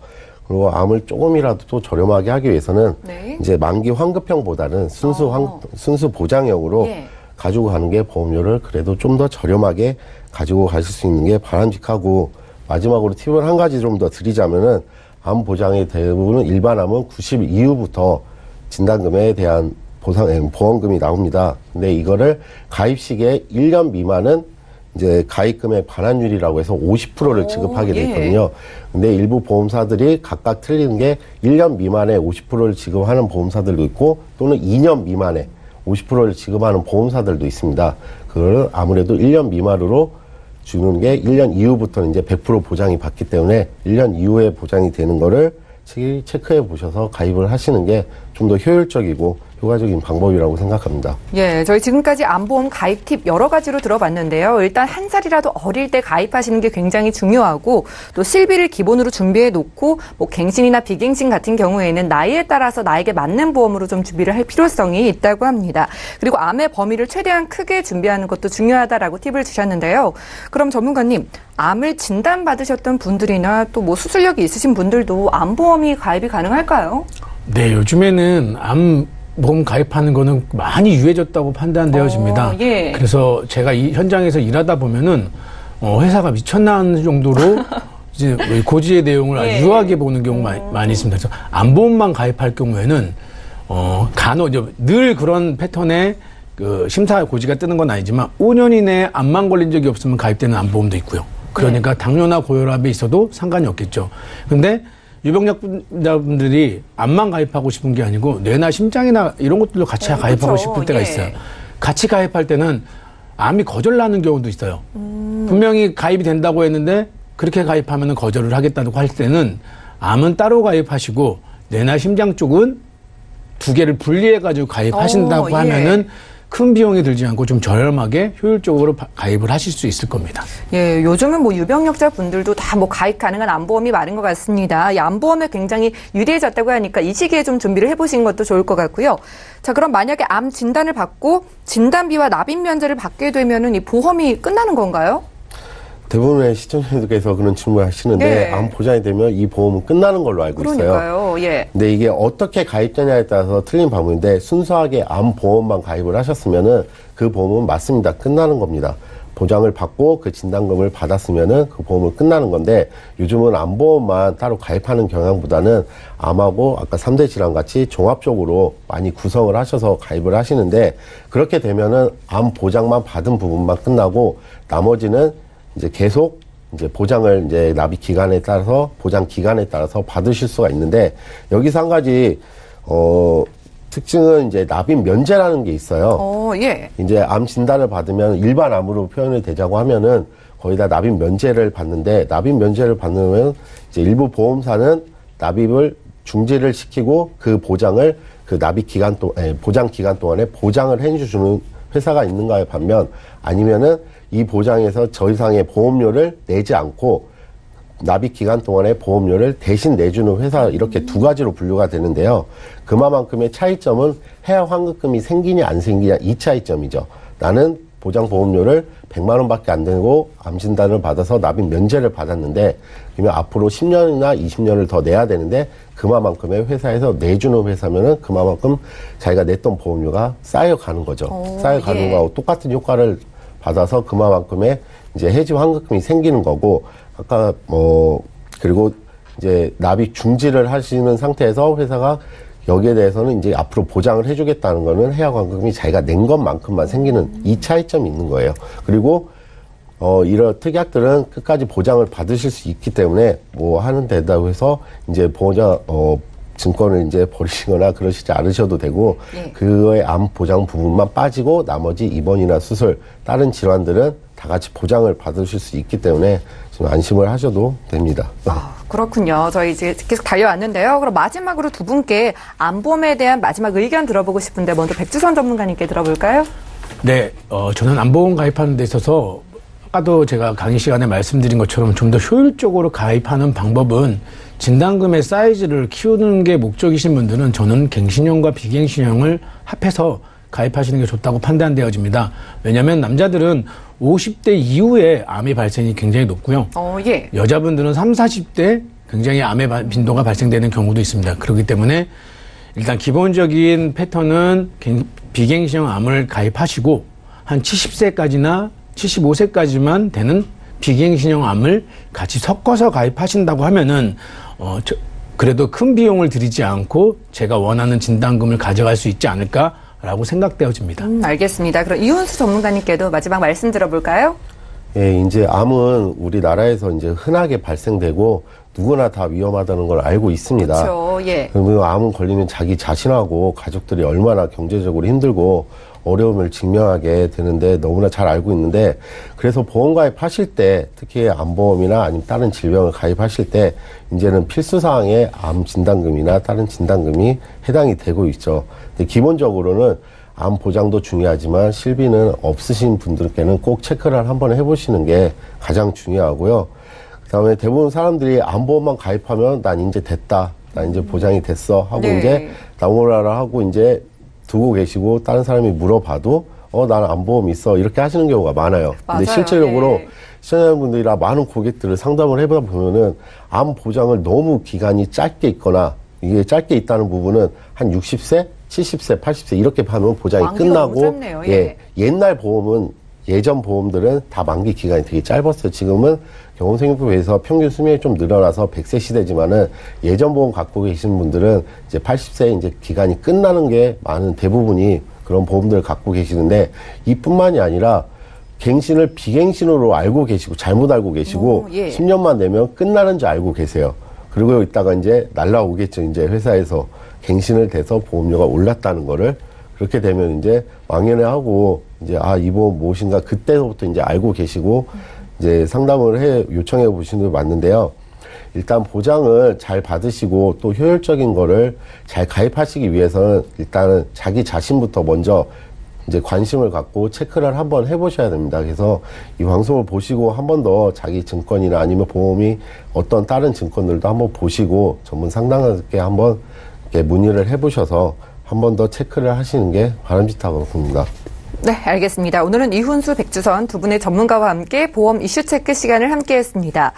그리고 암을 조금이라도 또 저렴하게 하기 위해서는 네. 이제 만기 환급형보다는 순수 보장형으로 예. 가지고 가는 게 보험료를 그래도 좀 더 저렴하게 가지고 가실 수 있는 게 바람직하고 마지막으로 팁을 한 가지 좀 더 드리자면은 암 보장의 대부분은 일반암은 90 이후부터 진단금에 대한 보험금이 나옵니다. 근데 이거를 가입 시기에 1년 미만은 이제 가입금의 반환율이라고 해서 50%를 지급하게 돼 있거든요. 근데 일부 보험사들이 각각 틀리는 게 1년 미만에 50%를 지급하는 보험사들도 있고 또는 2년 미만에 50%를 지급하는 보험사들도 있습니다. 그걸 아무래도 1년 미만으로 주는 게 1년 이후부터는 이제 100% 보장이 받기 때문에 1년 이후에 보장이 되는 거를 체크해 보셔서 가입을 하시는 게 좀 더 효율적이고 효과적인 방법이라고 생각합니다. 예, 저희 지금까지 암보험 가입 팁 여러 가지로 들어봤는데요. 일단 한 살이라도 어릴 때 가입하시는 게 굉장히 중요하고 또 실비를 기본으로 준비해 놓고 뭐 갱신이나 비갱신 같은 경우에는 나이에 따라서 나에게 맞는 보험으로 좀 준비를 할 필요성이 있다고 합니다. 그리고 암의 범위를 최대한 크게 준비하는 것도 중요하다라고 팁을 주셨는데요. 그럼 전문가님, 암을 진단받으셨던 분들이나 또 뭐 수술력이 있으신 분들도 암보험이 가입이 가능할까요? 네, 요즘에는 암보험 가입하는 거는 많이 유해졌다고 판단되어집니다. 예. 그래서 제가 이 현장에서 일하다 보면은 회사가 미쳤나 하는 정도로 이제 고지의 내용을 아주 예. 유하게 보는 경우가 많이 있습니다. 그래서 암보험만 가입할 경우에는 간혹 이제 늘 그런 패턴의 그 심사 고지가 뜨는 건 아니지만 5년 이내에 암만 걸린 적이 없으면 가입되는 암보험도 있고요. 그러니까 당뇨나 고혈압이 있어도 상관이 없겠죠. 근데 유병약자분들이 암만 가입하고 싶은 게 아니고 뇌나 심장이나 이런 것들도 같이 가입하고 그렇죠. 싶을 때가 예. 있어요. 같이 가입할 때는 암이 거절나는 경우도 있어요. 분명히 가입이 된다고 했는데 그렇게 가입하면 거절을 하겠다고 할 때는 암은 따로 가입하시고 뇌나 심장 쪽은 두 개를 분리해가지고 가입하신다고 예. 하면은 큰 비용이 들지 않고 좀 저렴하게 효율적으로 가입을 하실 수 있을 겁니다. 예, 요즘은 뭐 유병력자 분들도 다 뭐 가입 가능한 암보험이 많은 것 같습니다. 이 암보험에 굉장히 유리해졌다고 하니까 이 시기에 좀 준비를 해보시는 것도 좋을 것 같고요. 자, 그럼 만약에 암 진단을 받고 진단비와 납입 면제를 받게 되면은 이 보험이 끝나는 건가요? 대부분의 시청자들께서 그런 질문을 하시는데 네. 암 보장이 되면 이 보험은 끝나는 걸로 알고 있어요. 그러니까요. 예. 근데 이게 어떻게 가입되냐에 따라서 틀린 방법인데 순수하게 암 보험만 가입을 하셨으면은 그 보험은 맞습니다. 끝나는 겁니다. 보장을 받고 그 진단금을 받았으면은 그 보험은 끝나는 건데 요즘은 암 보험만 따로 가입하는 경향보다는 암하고 아까 3대 질환 같이 종합적으로 많이 구성을 하셔서 가입을 하시는데 그렇게 되면은 암 보장만 받은 부분만 끝나고 나머지는 이제 계속 이제 보장을 이제 납입 기간에 따라서 보장 기간에 따라서 받으실 수가 있는데 여기서 한 가지 특징은 이제 납입 면제라는 게 있어요. 예. 이제 암 진단을 받으면 일반 암으로 표현을 되자고 하면은 거의 다 납입 면제를 받는데 납입 면제를 받으면 이제 일부 보험사는 납입을 중지를 시키고 그 보장을 그 납입 기간 보장 기간 동안에 보장을 해주는 회사가 있는가에 반면 아니면은 이 보장에서 저 이상의 보험료를 내지 않고 납입 기간 동안에 보험료를 대신 내주는 회사 이렇게 두 가지로 분류가 되는데요. 그만큼의 차이점은 해약 환급금이 생기냐 안 생기냐 이 차이점이죠. 나는 보장 보험료를 100만 원밖에 안 되고 암 진단을 받아서 납입 면제를 받았는데 그러면 앞으로 10년이나 20년을 더 내야 되는데 그만큼의 회사에서 내주는 회사면은 그만큼 자기가 냈던 보험료가 쌓여가는 거죠. 쌓여가는 예. 거하고 똑같은 효과를 받아서 그만큼의 이제 해지 환급금이 생기는 거고 아까 그리고 이제 납입 중지를 하시는 상태에서 회사가 여기에 대해서는 이제 앞으로 보장을 해주겠다는 거는 해약 환급금이 자기가 낸 것만큼만 생기는 이 차이점이 있는 거예요. 그리고 이런 특약들은 끝까지 보장을 받으실 수 있기 때문에 뭐 하는 데다고 해서 이제 보호자 증권을 이제 버리시거나 그러시지 않으셔도 되고 예. 그거의 암 보장 부분만 빠지고 나머지 입원이나 수술 다른 질환들은 다 같이 보장을 받으실 수 있기 때문에 좀 안심을 하셔도 됩니다. 그렇군요. 저희 이제 계속 달려왔는데요. 그럼 마지막으로 두 분께 암보험에 대한 마지막 의견 들어보고 싶은데 먼저 백주선 전문가님께 들어볼까요? 네, 저는 암보험 가입하는 데 있어서 아까도 제가 강의 시간에 말씀드린 것처럼 좀 더 효율적으로 가입하는 방법은 진단금의 사이즈를 키우는 게 목적이신 분들은 저는 갱신형과 비갱신형을 합해서 가입하시는 게 좋다고 판단되어집니다. 왜냐하면 남자들은 50대 이후에 암의 발생이 굉장히 높고요. 예. 여자분들은 30, 40대 굉장히 암의 빈도가 발생되는 경우도 있습니다. 그렇기 때문에 일단 기본적인 패턴은 비갱신형 암을 가입하시고 한 70세까지나 75세까지만 되는 비갱신형 암을 같이 섞어서 가입하신다고 하면은 그래도 큰 비용을 들이지 않고 제가 원하는 진단금을 가져갈 수 있지 않을까라고 생각되어집니다. 알겠습니다. 그럼 이훈수 전문가님께도 마지막 말씀 들어볼까요? 예, 이제 암은 우리나라에서 이제 흔하게 발생되고 누구나 다 위험하다는 걸 알고 있습니다. 그렇죠. 예. 그러면 암은 걸리면 자기 자신하고 가족들이 얼마나 경제적으로 힘들고 어려움을 직면하게 되는데 너무나 잘 알고 있는데, 그래서 보험 가입하실 때 특히 암보험이나 아니면 다른 질병을 가입하실 때 이제는 필수사항에 암 진단금이나 다른 진단금이 해당이 되고 있죠. 근데 기본적으로는 암 보장도 중요하지만 실비는 없으신 분들께는 꼭 체크를 한번 해보시는 게 가장 중요하고요. 그다음에 대부분 사람들이 암보험만 가입하면 난 이제 됐다, 난 이제 보장이 됐어 하고 네. 이제 나오라라 하고 이제 두고 계시고 다른 사람이 물어봐도 나는 암보험 있어 이렇게 하시는 경우가 많아요. 근데 맞아요. 실질적으로 네. 시청자분들이나 많은 고객들을 상담을 해보다 보면은 암 보장을 너무 기간이 짧게 있거나 이게 짧게 있다는 부분은 한 60세, 70세, 80세 이렇게 하면 보장이 만기가 끝나고 너무 짧네요. 예. 옛날 보험은 예전 보험들은 다 만기 기간이 되게 짧았어요. 지금은 경험생명법에서 평균 수명이 좀 늘어나서 100세 시대지만은 예전 보험 갖고 계신 분들은 이제 80세 이제 기간이 끝나는 게 많은 대부분이 그런 보험들을 갖고 계시는데, 이뿐만이 아니라 갱신을 비갱신으로 알고 계시고 잘못 알고 계시고 예. 10년만 되면 끝나는 줄 알고 계세요. 그리고 이따가 이제 날라오겠죠. 이제 회사에서 갱신을 돼서 보험료가 올랐다는 거를. 그렇게 되면 이제 망연해하고 이제 이 보험 무엇인가 그때부터 이제 알고 계시고 이제 상담을 요청해 보시는 분 많은데요. 일단 보장을 잘 받으시고 또 효율적인 거를 잘 가입하시기 위해서는 일단은 자기 자신부터 먼저 이제 관심을 갖고 체크를 한번 해보셔야 됩니다. 그래서 이 방송을 보시고 한 번 더 자기 증권이나 아니면 보험이 어떤 다른 증권들도 한번 보시고 전문 상담가께 한번 이렇게 문의를 해보셔서 한 번 더 체크를 하시는 게 바람직하다고 봅니다. 네, 알겠습니다. 오늘은 이훈수, 백주선 두 분의 전문가와 함께 보험 이슈 체크 시간을 함께 했습니다.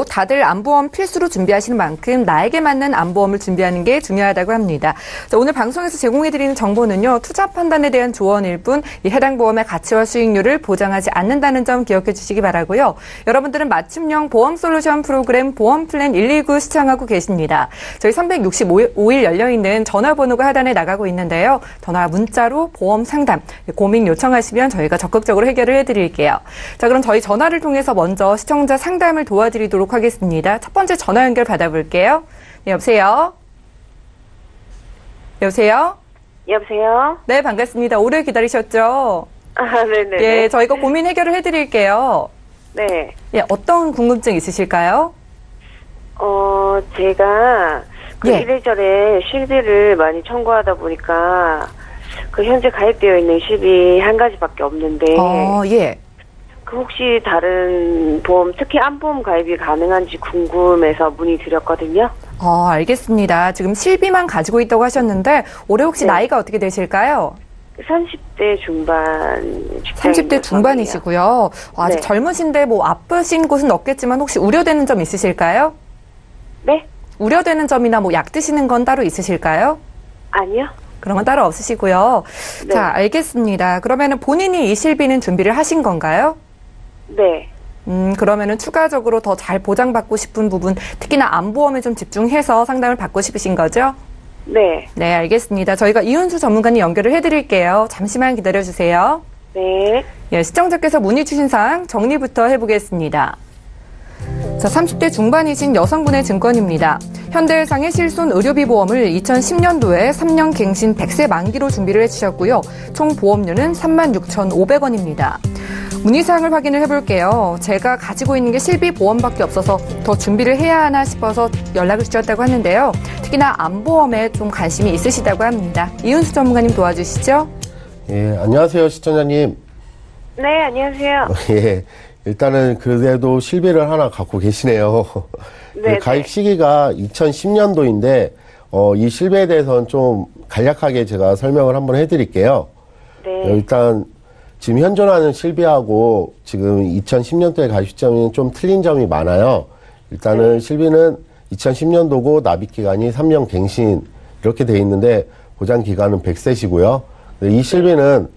다들 암보험 필수로 준비하시는 만큼 나에게 맞는 암보험을 준비하는 게 중요하다고 합니다. 자, 오늘 방송에서 제공해드리는 정보는요, 투자 판단에 대한 조언일 뿐 이 해당 보험의 가치와 수익률을 보장하지 않는다는 점 기억해 주시기 바라고요. 여러분들은 맞춤형 보험 솔루션 프로그램 보험 플랜 119 시청하고 계십니다. 저희 365일 열려있는 전화번호가 하단에 나가고 있는데요. 전화 문자로 보험 상담, 고민 요청하시면 저희가 적극적으로 해결을 해드릴게요. 자, 그럼 저희 전화를 통해서 먼저 시청자 상담을 도와드리도록 하겠습니다. 첫 번째 전화 연결 받아볼게요. 네, 여보세요? 여보세요? 여보세요? 네, 반갑습니다. 오래 기다리셨죠? 네네. 예, 저희가 고민 해결을 해드릴게요. 네. 예, 어떤 궁금증 있으실까요? 제가 예. 이래저래 실비를 많이 청구하다 보니까 현재 가입되어 있는 실비 한 가지밖에 없는데, 예. 혹시 다른 보험, 특히 암보험 가입이 가능한지 궁금해서 문의드렸거든요. 알겠습니다. 지금 실비만 가지고 있다고 하셨는데, 올해 혹시 네. 나이가 어떻게 되실까요? 30대 중반 직장인 30대 중반이시고요. 아직 네. 젊으신데 아프신 곳은 없겠지만 혹시 우려되는 점 있으실까요? 네? 우려되는 점이나 약 드시는 건 따로 있으실까요? 아니요. 그런 건 따로 없으시고요. 네. 자, 알겠습니다. 그러면은 본인이 이 실비는 준비를 하신 건가요? 네. 그러면은 추가적으로 더 잘 보장받고 싶은 부분, 특히나 암보험에 좀 집중해서 상담을 받고 싶으신 거죠? 네. 네, 알겠습니다. 저희가 이훈수 전문가님 연결을 해드릴게요. 잠시만 기다려주세요. 네. 예, 시청자께서 문의 주신 사항 정리부터 해보겠습니다. 자, 30대 중반이신 여성분의 증권입니다. 현대해상의 실손 의료비 보험을 2010년도에 3년 갱신 100세 만기로 준비를 해주셨고요. 총 보험료는 36,500원입니다. 문의사항을 확인을 해볼게요. 제가 가지고 있는 게 실비 보험밖에 없어서 더 준비를 해야 하나 싶어서 연락을 주셨다고 하는데요. 특히나 암보험에 좀 관심이 있으시다고 합니다. 이훈수 전문가님 도와주시죠. 예, 안녕하세요, 시청자님. 네, 안녕하세요. 예, 일단은 그래도 실비를 하나 갖고 계시네요. 네, 가입 시기가 2010년도인데 이 실비에 대해서는 좀 간략하게 제가 설명을 한번 해드릴게요. 네. 일단 지금 현존하는 실비하고 지금 2010년도에 가입 시점이 좀 틀린 점이 많아요. 일단은 실비는 2010년도고 납입 기간이 3년 갱신 이렇게 돼 있는데 보장 기간은 100세시고요. 이 실비는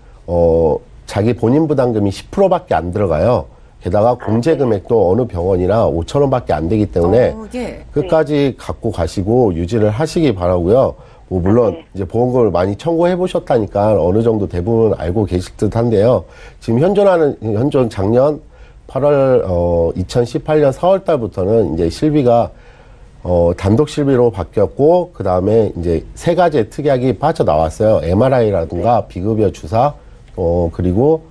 자기 본인 부담금이 10%밖에 안 들어가요. 게다가 공제 금액도 어느 병원이나 5,000원밖에 안 되기 때문에 예. 끝까지 갖고 가시고 유지를 하시기 바라고요. 물론 네. 이제 보험금을 많이 청구해 보셨다니까 어느 정도 대부분 알고 계실 듯한데요. 지금 현존 작년 2018년 4월 달부터는 이제 실비가 단독 실비로 바뀌었고, 그 다음에 이제 세 가지의 특약이 빠져나왔어요. MRI라든가 비급여 주사, 그리고,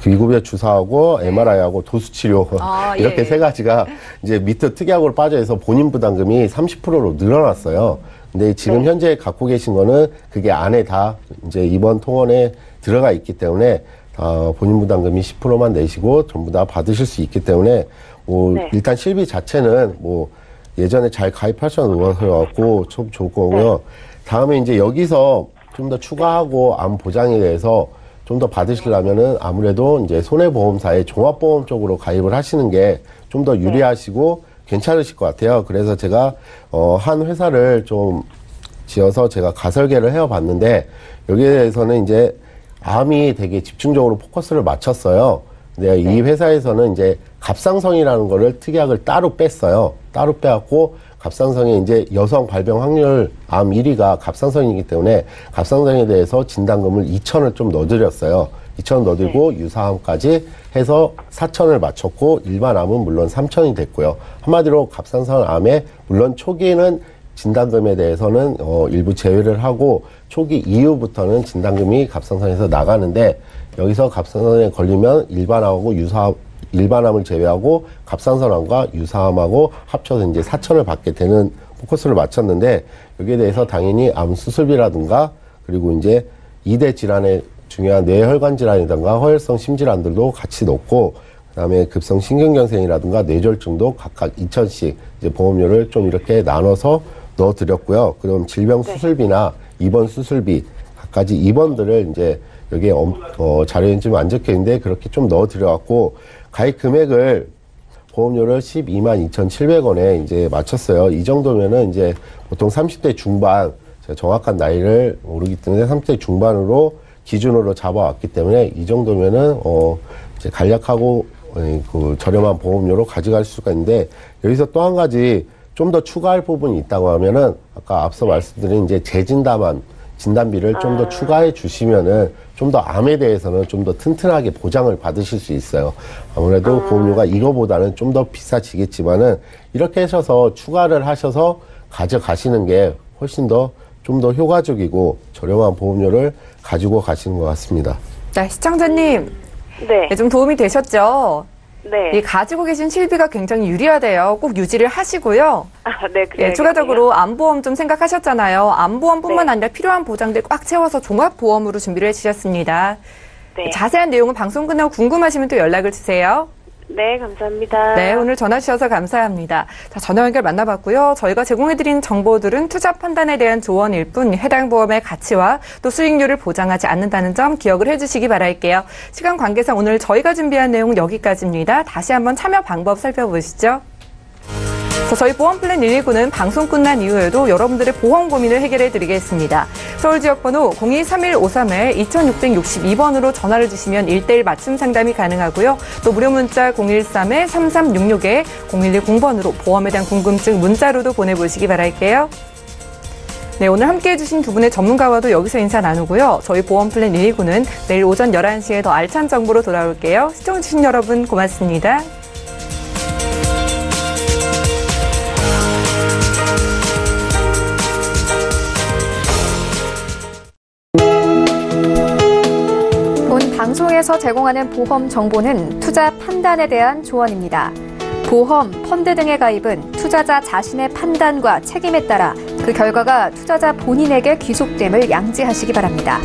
비급여 주사하고 MRI하고 도수치료. 이렇게 예. 세 가지가 이제 밑에 특약으로 빠져서 본인 부담금이 30%로 늘어났어요. 근데 지금 현재 갖고 계신 거는 그게 안에 다 이제 이번 통원에 들어가 있기 때문에 본인 부담금이 10%만 내시고 전부 다 받으실 수 있기 때문에 일단 실비 자체는 예전에 잘 가입하셔서 좀 좋을 거고요. 다음에 이제 여기서 좀 더 추가하고 암 보장에 대해서 좀 더 받으시려면은 아무래도 이제 손해보험사의 종합보험 쪽으로 가입을 하시는 게 좀 더 유리하시고 괜찮으실 것 같아요. 그래서 제가 한 회사를 좀 지어서 제가 가설계를 해봤는데 여기에 대해서는 이제 암이 되게 집중적으로 포커스를 맞췄어요. 근데 이 회사에서는 이제 갑상선이라는 거를 특약을 따로 뺐어요. 따로 빼갖고 갑상선이 이제 여성 발병 확률 암 1위가 갑상선이기 때문에 갑상선에 대해서 진단금을 2,000을 좀 넣어드렸어요. 2,000 넣어드리고 유사암까지 해서 4,000을 맞췄고 일반 암은 물론 3,000이 됐고요. 한마디로 갑상선 암에 물론 초기에는 진단금에 대해서는 일부 제외를 하고 초기 이후부터는 진단금이 갑상선에서 나가는데 여기서 갑상선에 걸리면 일반암을 제외하고 갑상선암과 유사암하고 합쳐서 이제 4,000을 받게 되는 포커스를 맞췄는데 여기에 대해서 당연히 암 수술비라든가 그리고 이제 2대 질환의 중요한 뇌혈관 질환이라든가 허혈성 심질환들도 같이 넣고 그다음에 급성 신경경색이라든가 뇌졸중도 각각 2,000씩 이제 보험료를 좀 이렇게 나눠서 넣어드렸고요. 그럼 질병 수술비나 입원 수술비 각가지 입원들을 이제 여기에 자료에 좀 안 적혀 있는데 그렇게 좀 넣어드려갖고 가입 금액을 보험료를 122,700원에 이제 맞췄어요. 이 정도면은 이제 보통 30대 중반, 제가 정확한 나이를 모르기 때문에 30대 중반으로 기준으로 잡아왔기 때문에 이 정도면은 이제 간략하고 그 저렴한 보험료로 가져갈 수가 있는데 여기서 또 한 가지 좀 더 추가할 부분이 있다고 하면은 아까 앞서 말씀드린 이제 진단비를 좀 더 추가해 주시면은 좀 더 암에 대해서는 좀 더 튼튼하게 보장을 받으실 수 있어요. 아무래도 보험료가 이거보다는 좀 더 비싸지겠지만은 이렇게 하셔서 추가를 하셔서 가져가시는 게 훨씬 더 좀 더 효과적이고 저렴한 보험료를 가지고 가시는 것 같습니다. 네, 시청자님. 네. 네, 좀 도움이 되셨죠? 네. 이 가지고 계신 실비가 굉장히 유리하대요. 꼭 유지를 하시고요. 네, 그래요. 예, 추가적으로 암보험 좀 생각하셨잖아요. 암보험뿐만 네. 아니라 필요한 보장들 꽉 채워서 종합보험으로 준비를 해주셨습니다. 네. 자세한 내용은 방송 끝나고 궁금하시면 또 연락을 주세요. 네, 감사합니다. 네, 오늘 전화 주셔서 감사합니다. 자, 전화 연결 만나봤고요. 저희가 제공해드린 정보들은 투자 판단에 대한 조언일 뿐 해당 보험의 가치와 또 수익률을 보장하지 않는다는 점 기억을 해주시기 바랄게요. 시간 관계상 오늘 저희가 준비한 내용 여기까지입니다. 다시 한번 참여 방법 살펴보시죠. 저희 보험플랜 119는 방송 끝난 이후에도 여러분들의 보험 고민을 해결해 드리겠습니다. 서울 지역번호 023153-2662번으로 전화를 주시면 1:1 맞춤 상담이 가능하고요. 또 무료 문자 013-3366-0110번으로 보험에 대한 궁금증 문자로도 보내보시기 바랄게요. 네, 오늘 함께해 주신 두 분의 전문가와도 여기서 인사 나누고요. 저희 보험플랜 119는 내일 오전 11시에 더 알찬 정보로 돌아올게요. 시청해주신 여러분 고맙습니다. 방송에서 제공하는 보험 정보는 투자 판단에 대한 조언입니다. 보험, 펀드 등의 가입은 투자자 자신의 판단과 책임에 따라 그 결과가 투자자 본인에게 귀속됨을 양지하시기 바랍니다.